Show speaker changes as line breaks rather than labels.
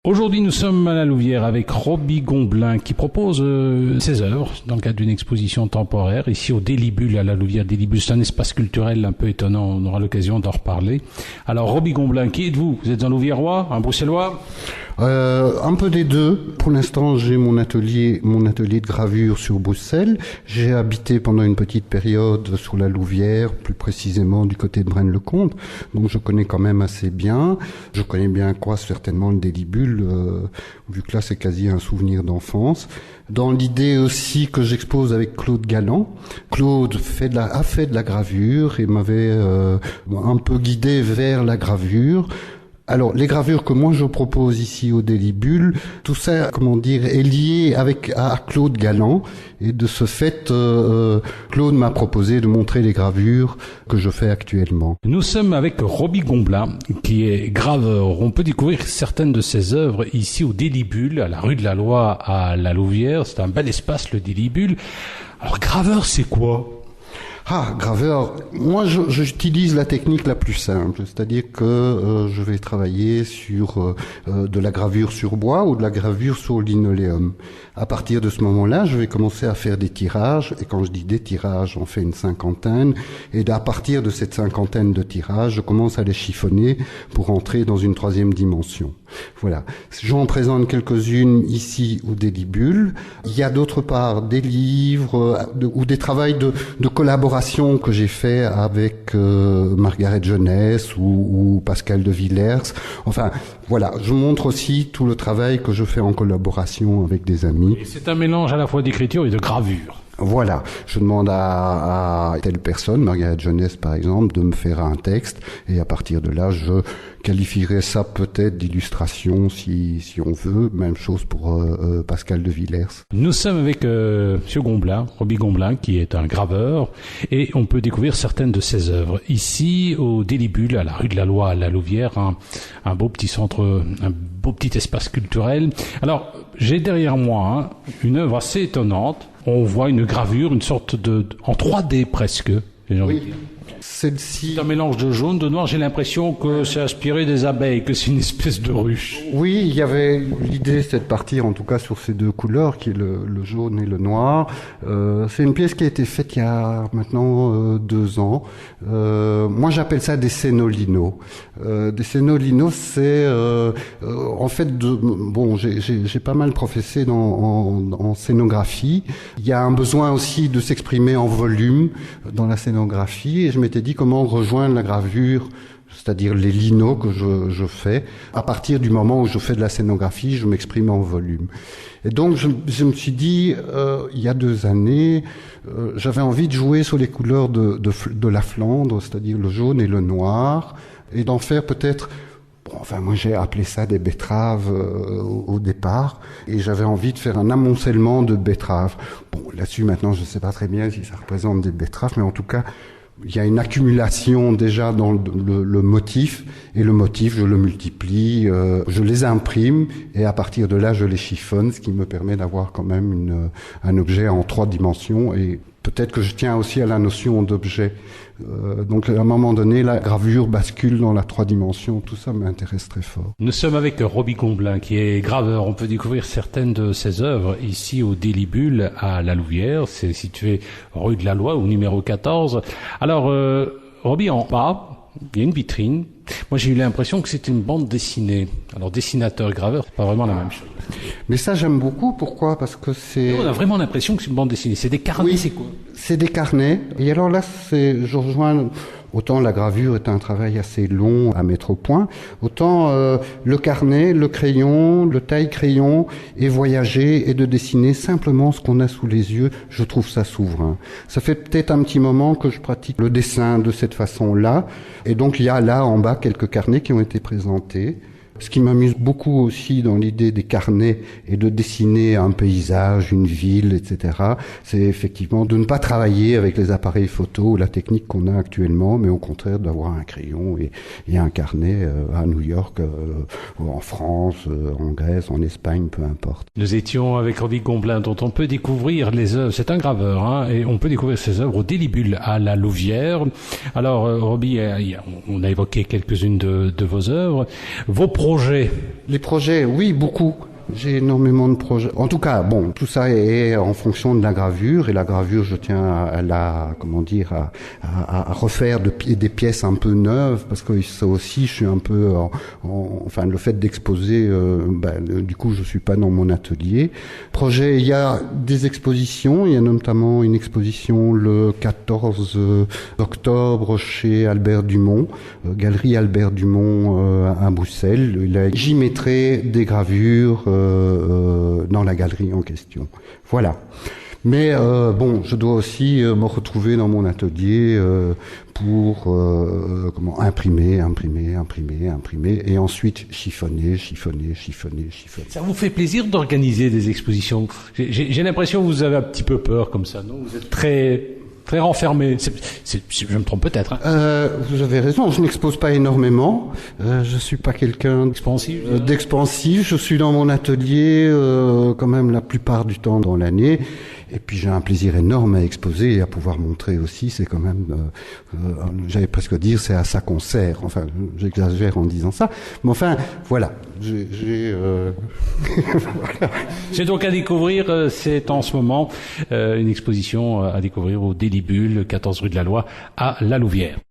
Aujourd'hui, nous sommes à la Louvière avec Roby Gomblin qui propose ses œuvres dans le cadre d'une exposition temporaire ici au Délibule à la Louvière. Délibule, c'est un espace culturel un peu étonnant, on aura l'occasion d'en reparler. Alors Roby Gomblin, qui êtes-vous? Vous êtes un Louviérois, un Bruxellois?
Un peu des deux. Pour l'instant, j'ai mon atelier de gravure sur Bruxelles. J'ai habité pendant une petite période sur la Louvière, plus précisément du côté de Braine-le-Comte. Donc je connais quand même assez bien. Je connais bien certainement le Délibule, vu que là c'est quasi un souvenir d'enfance. Dans l'idée aussi que j'expose avec Claude Galland. Claude a fait de la gravure et m'avait un peu guidé vers la gravure. Alors, les gravures que moi je propose ici au Délibule, tout ça, est lié à Claude Galland. Et de ce fait, Claude m'a proposé de montrer les gravures que je fais actuellement.
Nous sommes avec Roby Gomblin, qui est graveur. On peut découvrir certaines de ses œuvres ici au Délibule, à la rue de la Loi, à la Louvière. C'est un bel espace, le Délibule. Alors, graveur, c'est quoi ?
Graveur, moi j'utilise la technique la plus simple, c'est-à-dire que je vais travailler sur de la gravure sur bois ou de la gravure sur linoléum. À partir de ce moment-là, je vais commencer à faire des tirages, et quand je dis des tirages, on fait une cinquantaine, et à partir de cette cinquantaine de tirages, je commence à les chiffonner pour entrer dans une troisième dimension. Voilà. J'en présente quelques-unes ici au Délibule. Il y a d'autre part des livres ou des travaux de collaboration que j'ai fait avec Margaret Jeunesse ou Pascal de Villers. Enfin, voilà. Je montre aussi tout le travail que je fais en collaboration avec des amis.
Et c'est un mélange à la fois d'écriture et de gravure.
Voilà, je demande à telle personne, Margaret Jeunesse par exemple, de me faire un texte et à partir de là, je qualifierais ça peut-être d'illustration si on veut. Même chose pour Pascal de Villers.
Nous sommes avec Monsieur Gomblin, Roby Gomblin, qui est un graveur et on peut découvrir certaines de ses œuvres. Ici, au Délibule, à la rue de la Loi, à la Louvière, un beau petit centre, un beau petit espace culturel. Alors, j'ai derrière moi une œuvre assez étonnante. On voit une gravure, une sorte en 3D presque.
Oui. Celle-ci.
C'est un mélange de jaune, de noir. J'ai l'impression que c'est inspiré des abeilles, que c'est une espèce de ruche.
Oui, il y avait l'idée, c'est de partir en tout cas sur ces deux couleurs, qui est le jaune et le noir. C'est une pièce qui a été faite il y a maintenant 2 ans. Moi, j'appelle ça des scénolinos. Des scénolinos, c'est en fait j'ai pas mal professé en scénographie. Il y a un besoin aussi de s'exprimer en volume dans la scénographie, et je m'étais dit comment rejoindre la gravure, c'est-à-dire les linos que je fais. À partir du moment où je fais de la scénographie, je m'exprime en volume. Et donc je me suis dit, il y a 2 années, j'avais envie de jouer sur les couleurs de la Flandre, c'est-à-dire le jaune et le noir, et d'en faire peut-être... moi j'ai appelé ça des betteraves au départ, et j'avais envie de faire un amoncellement de betteraves. Là-dessus maintenant je ne sais pas très bien si ça représente des betteraves, mais en tout cas il y a une accumulation déjà dans le motif, et le motif je le multiplie, je les imprime, et à partir de là je les chiffonne, ce qui me permet d'avoir quand même un objet en 3 dimensions, et peut-être que je tiens aussi à la notion d'objet. Donc à un moment donné, la gravure bascule dans la 3 dimensions. Tout ça m'intéresse très fort.
Nous sommes avec Roby Gomblin, qui est graveur. On peut découvrir certaines de ses œuvres ici au Délibule à la Louvière. C'est situé rue de la Loi, au numéro 14. Alors, Roby, en bas, il y a une vitrine. Moi, j'ai eu l'impression que c'était une bande dessinée. Alors, dessinateur, graveur, c'est pas vraiment la même chose.
Mais ça, j'aime beaucoup. Pourquoi ? Parce que c'est...
On a vraiment l'impression que c'est une bande dessinée. C'est des carnets,
oui,
c'est quoi ?
C'est des carnets. Et alors là, je rejoins... Autant la gravure est un travail assez long à mettre au point, autant le carnet, le crayon, le taille-crayon, et voyager et de dessiner simplement ce qu'on a sous les yeux, je trouve ça souverain. Ça fait peut-être un petit moment que je pratique le dessin de cette façon-là, et donc il y a là en bas quelques carnets qui ont été présentés. Ce qui m'amuse beaucoup aussi dans l'idée des carnets et de dessiner un paysage, une ville, etc., c'est effectivement de ne pas travailler avec les appareils photo ou la technique qu'on a actuellement, mais au contraire d'avoir un crayon et un carnet à New York, en France, en Grèce, en Espagne, peu importe.
Nous étions avec Roby Gomblin, dont on peut découvrir les œuvres. C'est un graveur, et on peut découvrir ses œuvres au Délibule à la Louvière. Alors, Roby, on a évoqué quelques-unes de vos œuvres. Vos projets?
Les projets, oui, beaucoup. J'ai énormément de projets. En tout cas, bon, tout ça est en fonction de la gravure, et la gravure, je tiens à refaire des pièces un peu neuves, parce que ça aussi, je suis un peu, enfin, le fait d'exposer, du coup, je suis pas dans mon atelier. Projet, il y a des expositions, il y a notamment une exposition le 14 octobre chez Albert Dumont, Galerie Albert Dumont à Bruxelles. J'y mettrai des gravures dans la galerie en question. Voilà. Mais je dois aussi me retrouver dans mon atelier pour imprimer, et ensuite chiffonner.
Ça vous fait plaisir d'organiser des expositions? J'ai l'impression que vous avez un petit peu peur comme ça, non? Vous êtes très renfermé. Je me trompe peut-être. Hein.
Vous avez raison, je n'expose pas énormément. Je suis pas quelqu'un d'expansif. Je suis dans mon atelier quand même la plupart du temps dans l'année. Et puis j'ai un plaisir énorme à exposer et à pouvoir montrer aussi. C'est quand même, j'allais presque dire, c'est à ça qu'on sert. Enfin, j'exagère en disant ça. Mais enfin, voilà.
Voilà. C'est donc à découvrir, c'est en ce moment une exposition à découvrir au Délibule, 14 rue de la Loi, à La Louvière.